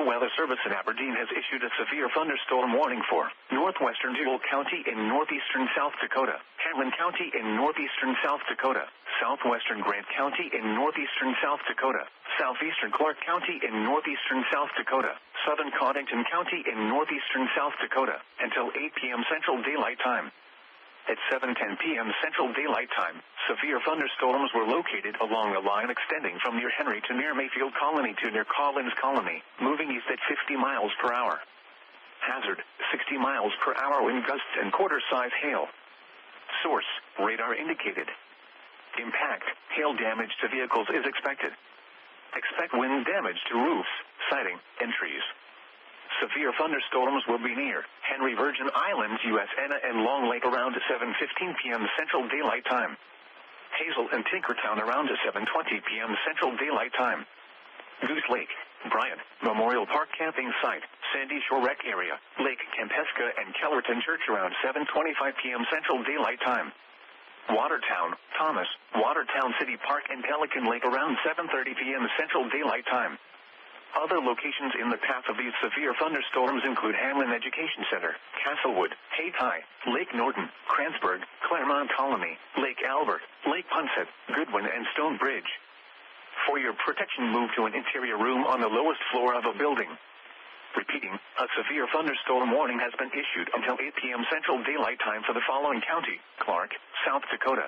National Weather Service in Aberdeen has issued a severe thunderstorm warning for northwestern Deuel County in northeastern South Dakota, Hamlin County in northeastern South Dakota, southwestern Grant County in northeastern South Dakota, southeastern Clark County in northeastern South Dakota, southern Codington County in northeastern South Dakota, until 8 p.m. Central Daylight Time. At 7:10 p.m. Central Daylight Time, severe thunderstorms were located along a line extending from near Henry to near Mayfield Colony to near Collins Colony, moving east at 50 miles per hour. Hazard, 60 miles per hour wind gusts and quarter-size hail. Source, radar indicated. Impact, hail damage to vehicles is expected. Expect wind damage to roofs, siding, and trees. Severe thunderstorms will be near Henry Virgin Islands, U.S.N. and Long Lake around 7:15 p.m. Central Daylight Time. Hazel and Tinkertown around 7:20 p.m. Central Daylight Time. Goose Lake, Bryant, Memorial Park Camping Site, Sandy Shore Rec Area, Lake Campeska and Kellerton Church around 7:25 p.m. Central Daylight Time. Watertown, Thomas, Watertown City Park and Pelican Lake around 7:30 p.m. Central Daylight Time. Other locations in the path of these severe thunderstorms include Hamlin Education Center, Castlewood, Haytie, Lake Norton, Kranzberg, Claremont Colony, Lake Albert, Lake Punset, Goodwin and Stone Bridge. For your protection, move to an interior room on the lowest floor of a building. Repeating, a severe thunderstorm warning has been issued until 8 p.m. Central Daylight Time for the following county: Clark, South Dakota,